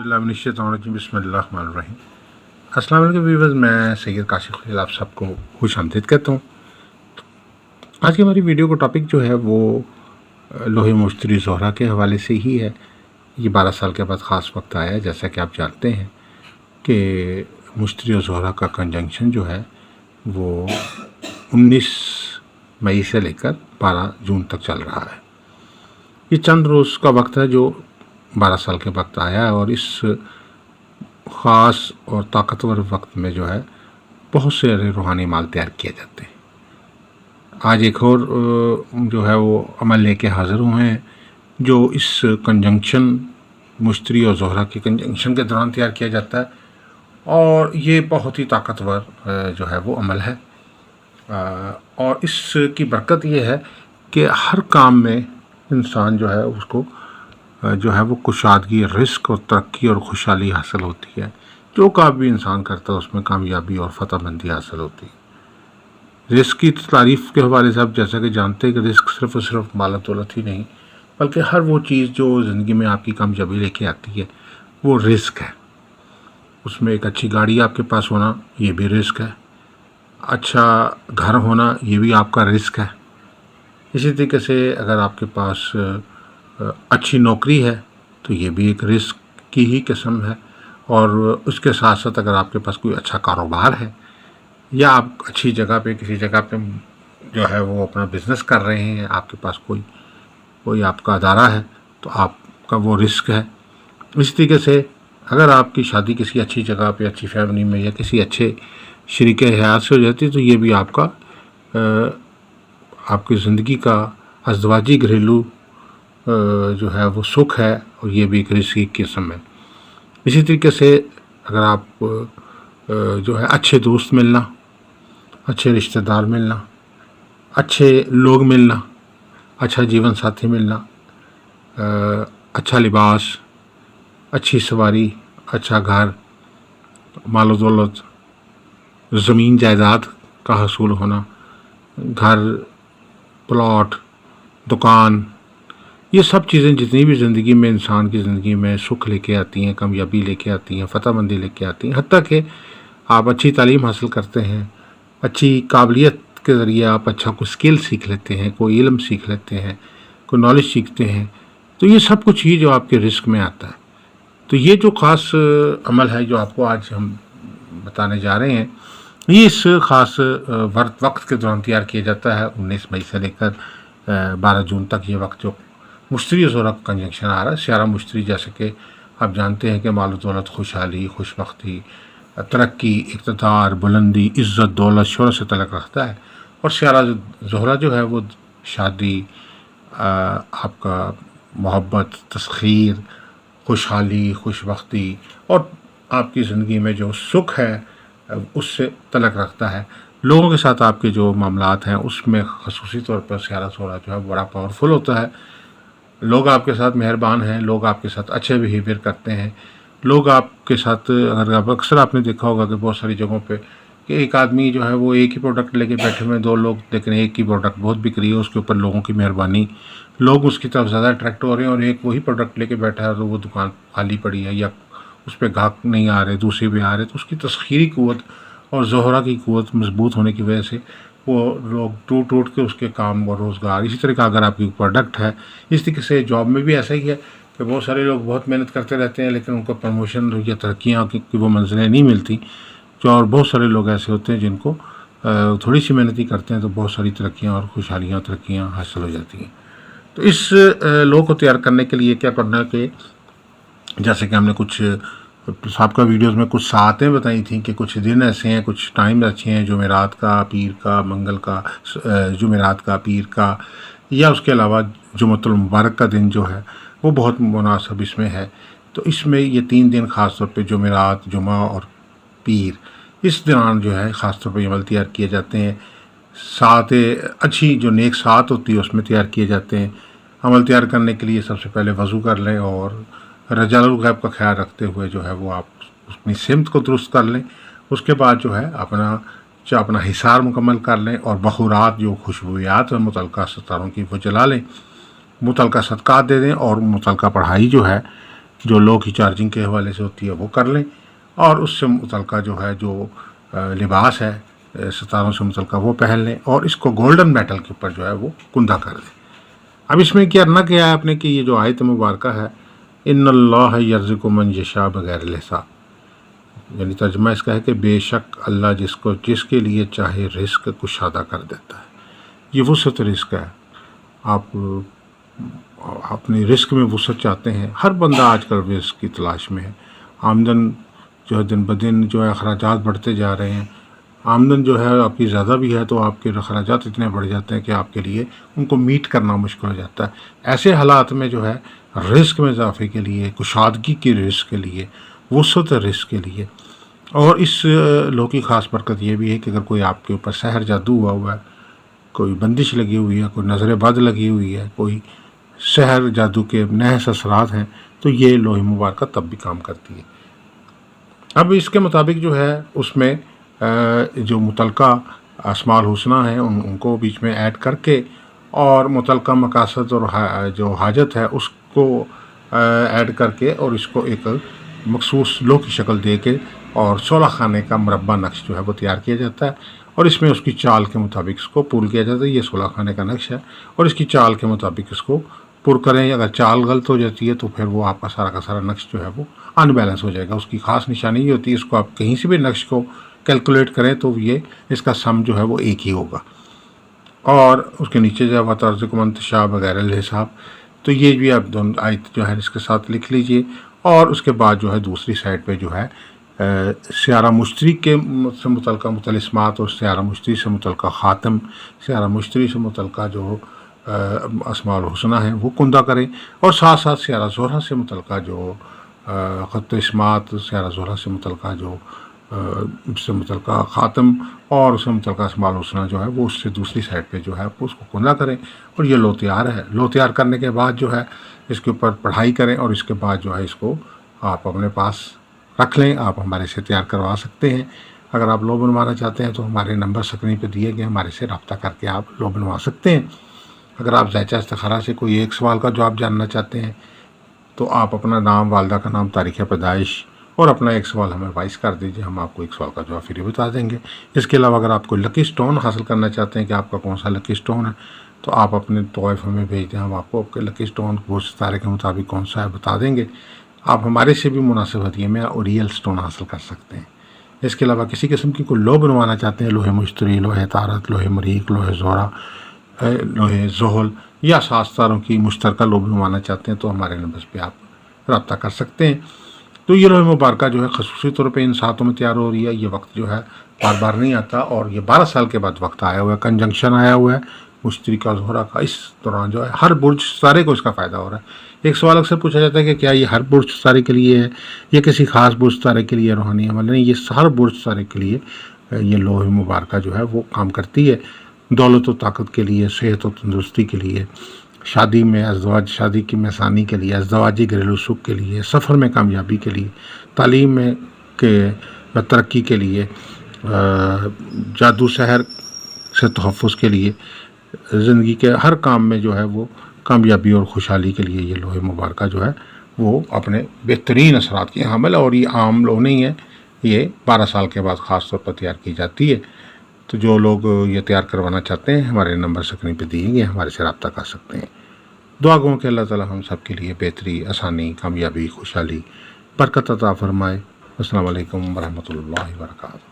बिस्मिल्लाहिर्रहमानिर्रहीम। अस्सलाम वालेकुम व्यूअर्स, मैं सैयद काशिफ खलील आप सबको खुश आमदीद कहता हूँ। आज की हमारी वीडियो का टॉपिक जो है वो लोहे मुश्तरी ज़ोहरा के हवाले से ही है। ये 12 साल के बाद ख़ास वक्त आया है। जैसा कि आप जानते हैं कि मुश्तरी और ज़ोहरा का कंजंक्शन जो है वो 19 मई से लेकर 12 जून तक चल रहा है। ये चंद रोज़ का वक्त है जो 12 साल के वक्त आया है, और इस ख़ास और ताकतवर वक्त में जो है बहुत से रूहानी माल तैयार किए जाते हैं। आज एक और जो है वो अमल लेके हाज़िर हुए हैं जो इस कंजंक्शन मुश्तरी और ज़ोहरा के कंजंक्शन के दौरान तैयार किया जाता है, और ये बहुत ही ताकतवर जो है वो अमल है। और इसकी बरकत ये है कि हर काम में इंसान जो है उसको जो है वो कुशादगी, रिस्क और तरक्की और खुशहाली हासिल होती है। जो काम भी इंसान करता है उसमें कामयाबी और फतहमंदी हासिल होती है। रिस्क की तारीफ़ के हवाले से आप जैसा कि जानते हैं कि रिस्क सिर्फ़ और सिर्फ माल दौलत ही नहीं, बल्कि हर वो चीज़ जो ज़िंदगी में आपकी कामयाबी लेके आती है वो रिस्क है। उसमें एक अच्छी गाड़ी आपके पास होना ये भी रिस्क है, अच्छा घर होना ये भी आपका रिस्क है। इसी तरीके से अगर आपके पास अच्छी नौकरी है तो ये भी एक रिस्क की ही किस्म है, और उसके साथ साथ अगर आपके पास कोई अच्छा कारोबार है या आप अच्छी जगह पे किसी जगह पे जो है वो अपना बिज़नेस कर रहे हैं, आपके पास कोई आपका अदारा है तो आपका वो रिस्क है। इस तरीके से अगर आपकी शादी किसी अच्छी जगह पे, अच्छी फैमिली में या किसी अच्छे शरीके हयात से हो जाती है तो ये भी आपकी ज़िंदगी का अज़दवाजी घरेलू जो है वो सुख है, और ये भी एक रिस्क की किस्म है। इसी तरीके से अगर आप जो है अच्छे दोस्त मिलना, अच्छे रिश्तेदार मिलना, अच्छे लोग मिलना, अच्छा जीवन साथी मिलना, अच्छा लिबास, अच्छी सवारी, अच्छा घर, मालो दौलत, ज़मीन जायदाद का हसूल होना, घर, प्लॉट, दुकान, ये सब चीज़ें जितनी भी ज़िंदगी में इंसान की ज़िंदगी में सुख लेके आती हैं, कामयाबी लेके आती हैं, फतहमंदी लेके आती हैं। हत्ता कि आप अच्छी तालीम हासिल करते हैं, अच्छी काबिलियत के ज़रिए आप अच्छा कोई स्किल सीख लेते हैं, कोई इल्म सीख लेते हैं, कोई नॉलेज सीखते हैं, तो ये सब कुछ ही जो आपके रिस्क में आता है। तो ये जो ख़ास अमल है जो आपको आज हम बताने जा रहे हैं, ये इस ख़ास वक्त के दौरान तैयार किया जाता है। 19 मई से लेकर 12 जून तक ये वक्त जो मुश्तरी और ज़ोहरा का कंजंक्शन आ रहा है। स्यारा मुश्तरी जैसे कि आप जानते हैं कि माल दौलत, खुशहाली, खुशबख्ती, तरक्की, इक़्तिदार, बुलंदी, इज़्ज़त, दौलत, शोहरत से तल्लुक़ रखता है। और स्यारा ज़ोहरा जो है वो शादी, आपका मोहब्बत, तस्ख़ीर, खुशहाली, खुशबख्ती और आपकी ज़िंदगी में जो सुख है उससे तल्लुक़ रखता है। लोगों के साथ आपके जो मामलात हैं उसमें ख़ुसूसी तौर पर स्यारा ज़ोहरा जो है बड़ा पावरफुल होता है। लोग आपके साथ मेहरबान हैं, लोग आपके साथ अच्छे बिहेवियर करते हैं, लोग आपके साथ अक्सर आपने देखा होगा कि बहुत सारी जगहों पे कि एक आदमी जो है वो एक ही प्रोडक्ट लेके बैठे हुए हैं, दो लोग, लेकिन एक ही प्रोडक्ट बहुत बिक रही है, उसके ऊपर लोगों की मेहरबानी, लोग उसकी तरफ ज़्यादा अट्रैक्ट हो रहे हैं, और एक वही प्रोडक्ट लेके बैठा है तो वो दुकान खाली पड़ी है या उस पर ग्राहक नहीं आ रहे, दूसरे भी आ रहे, तो उसकी तस्ख़ीरी क़ुव्वत और ज़ोहरा की क़ुव्वत मज़बूत होने की वजह से वो लोग टूट के उसके काम और रोज़गार। इसी तरह का अगर आपकी प्रोडक्ट है, इस तरीके से जॉब में भी ऐसा ही है कि बहुत सारे लोग बहुत मेहनत करते रहते हैं लेकिन उनको प्रमोशन या तरक्कियाँ की वो मंजिलें नहीं मिलती। और बहुत सारे लोग ऐसे होते हैं जिनको थोड़ी सी मेहनत ही करते हैं तो बहुत सारी तरक्कियाँ और खुशहालियाँ, तरक्कियाँ हासिल हो जाती हैं। तो इस लोग को तैयार करने के लिए क्या करना है कि जैसे कि हमने कुछ साबका वीडियोस में कुछ सातें बताई थी कि कुछ दिन ऐसे हैं, कुछ टाइम अच्छे हैं, जुमेरात का, पीर का, मंगल का, जुमेरात का, पीर का, या उसके अलावा जुमतुल मुबारक का दिन जो है वो बहुत मुनासिब इसमें है। तो इसमें ये 3 दिन ख़ास तौर पे जुमेरात, जुमा और पीर, इस दौरान जो है ख़ास तौर पे अमल तैयार किए जाते हैं। सातें अच्छी जो नेक सात होती है उसमें तैयार किए जाते हैं। अमल तैयार करने के लिए सबसे पहले वज़ू कर लें और रजाउल गैब का ख्याल रखते हुए जो है वो आप अपनी सिमत को दुरुस्त कर लें। उसके बाद जो है अपना हिसार मुकम्मल कर लें और बखूरात जो खुशबूयात और मुतल्लका सितारों की वो जला लें, मुतल्लका सदक़ात दे दें और मुतल्लका पढ़ाई जो है جو لو کی چارجنگ کے حوالے سے ہوتی ہے وہ کر لیں، اور اس سے متعلقہ جو ہے جو لباس ہے ستاروں سے متعلقہ وہ پہن لیں، اور اس کو گولڈن میٹل کے اوپر جو ہے وہ کندہ کر دیں۔ اب اس میں کرنا کیا ہے آپ نے کہ یہ جو آیت مبارکہ ہے ان اللہ یرزق من یشاء بغیر حساب، یعنی ترجمہ اس کا ہے کہ بے شک اللہ جس کے لیے چاہے رزق کشادہ کر دیتا ہے۔ یہ وسعت رزق ہے، آپ اپنی رزق میں وسعت چاہتے ہیں، ہر بندہ آج کل رزق کی تلاش میں ہے۔ آمدن جو ہے دن بدن جو ہے اخراجات بڑھتے جا رہے ہیں، آمدن جو ہے آپ کی زیادہ بھی ہے تو آپ کے اخراجات اتنے بڑھ جاتے ہیں کہ آپ کے لیے ان کو میٹ کرنا مشکل ہو جاتا ہے۔ ایسے حالات میں جو ہے رزق میں اضافے کے لیے، کشادگی کے رزق کے لیے، وسعت رزق کے لیے، اور اس لو کی خاص برکت یہ بھی ہے کہ اگر کوئی آپ کے اوپر سحر جادو ہوا ہے، کوئی بندش لگی ہوئی ہے، کوئی نظر بد لگی ہوئی ہے، کوئی سحر جادو کے نحس اثرات ہیں، تو یہ لوح مبارکہ تب بھی کام کرتی ہے۔ اب اس کے مطابق جو ہے اس میں جو متعلقہ اسماء الحسنہ ہیں ان کو بیچ میں ایڈ کر کے، اور متعلقہ مقاصد اور جو حاجت ہے اس کو ایڈ کر کے، اور اس کو ایک مخصوص لو کی شکل دے کے، اور 16 خانے کا مربع نقش جو ہے وہ تیار کیا جاتا ہے، اور اس میں اس کی چال کے مطابق اس کو پورا کیا جاتا ہے۔ یہ 16 خانے کا نقش ہے، اور اس کی چال کے مطابق اس کو پر کریں۔ اگر چال غلط ہو جاتی ہے تو پھر وہ آپ کا سارا نقش جو ہے وہ ان بیلنس ہو جائے گا۔ اس کی خاص نشانی یہ ہوتی ہے، اس کو آپ کہیں سے بھی نقش کو کیلکولیٹ کریں تو یہ اس کا سم جو ہے وہ ایک ہی ہوگا۔ اور اس کے نیچے جو ہے وَتَرْزُقُ مَن تَشَاءُ بغیر الحساب، تو یہ بھی آپ دونوں آیت جو ہے اس کے ساتھ لکھ لیجئے۔ اور اس کے بعد جو ہے دوسری سائڈ پہ جو ہے سیارہ مشتری کے سے متعلقہ مطلسمات، اور سیارہ مشتری سے متعلقہ خاتم، سیارہ مشتری سے متعلقہ جو اسماء الحسنہ ہیں وہ کندہ کریں، اور ساتھ ساتھ سیارہ زہرہ سے متعلقہ جو خط اسمات، سیارہ زہرہ سے متعلقہ جو خاتم، اور اس سے متعلقہ اسماء الحسنہ جو ہے وہ اس سے دوسری سائڈ پہ جو ہے آپ اس کو کندہ کریں، اور یہ لو تیار ہے۔ لو تیار کرنے کے بعد جو ہے اس کے اوپر پڑھائی کریں، اور اس کے بعد جو ہے اس کو آپ اپنے پاس رکھ لیں۔ آپ ہمارے سے تیار کروا سکتے ہیں۔ اگر آپ لو بنوانا چاہتے ہیں تو ہمارے نمبر سکرین پہ دیے گئے، ہمارے سے رابطہ کر کے آپ لو بنوا سکتے ہیں۔ اگر آپ ذائچہ استخارہ سے کوئی ایک سوال کا جواب جاننا چاہتے ہیں تو آپ اپنا نام، والدہ کا نام، تاریخ پیدائش، اور اپنا ایک سوال ہمیں وائس کر دیجیے، ہم آپ کو ایک سوال کا جواب فری بتا دیں گے۔ اس کے علاوہ اگر آپ کوئی لکی سٹون حاصل کرنا چاہتے ہیں کہ آپ کا کون سا لکی سٹون ہے، تو آپ اپنے طوائف ہمیں بھیج دیں، ہم آپ کو آپ کے لکی سٹون برج ستارے کے مطابق کون سا ہے بتا دیں گے۔ آپ ہمارے سے بھی مناسب ہدیے میں اوریل سٹون حاصل کر سکتے ہیں۔ اس کے علاوہ کسی قسم کی کوئی لو بنوانا چاہتے ہیں، لوح مشتری، لوح طارت، لوح مریخ، لوح زہرہ، لوح زحل، یا 7 ستاروں کی مشترکہ لو بنوانا چاہتے ہیں تو ہمارے نمبر پہ آپ رابطہ کر سکتے ہیں۔ تو یہ لوح مبارکہ جو ہے خصوصی طور پہ ان ساتوں میں تیار ہو رہی ہے۔ یہ وقت جو ہے بار بار نہیں آتا، اور یہ 12 سال کے بعد وقت آیا ہوا ہے، کنجنکشن آیا ہوا ہے مشتری کا زہرہ کا۔ اس دوران جو ہے ہر برج ستارے کو اس کا فائدہ ہو رہا ہے۔ ایک سوال اکثر پوچھا جاتا ہے کہ کیا یہ ہر برج ستارے کے لیے ہے، یہ کسی خاص برج ستارے کے لیے روحانی عمل نہیں، یہ ہر برج ستارے کے لیے یہ لوح مبارکہ جو ہے وہ کام کرتی ہے۔ دولت و طاقت کے لیے، صحت و تندرستی کے لیے، شادی میں ازدواج، شادی کی آسانی کے لیے، ازدواجی گھریلو سکھ کے لیے، سفر میں کامیابی کے لیے، تعلیم میں ترقی کے لیے، جادو سحر سے تحفظ کے لیے، زندگی کے ہر کام میں جو ہے وہ کامیابی اور خوشحالی کے لیے یہ لوح مبارکہ جو ہے وہ اپنے بہترین اثرات کی حامل ہے۔ اور یہ عام لو نہیں ہے، یہ 12 سال کے بعد خاص طور پر تیار کی جاتی ہے۔ تو جو لوگ یہ تیار کروانا چاہتے ہیں ہمارے نمبر سکرین پہ دیے گئے، ہمارے سے رابطہ کر سکتے ہیں۔ دعا گوں کہ اللہ تعالی ہم سب کے لیے بہتری، آسانی، کامیابی، خوشحالی، برکت عطا فرمائے۔ السلام علیکم ورحمۃ اللہ وبرکاتہ۔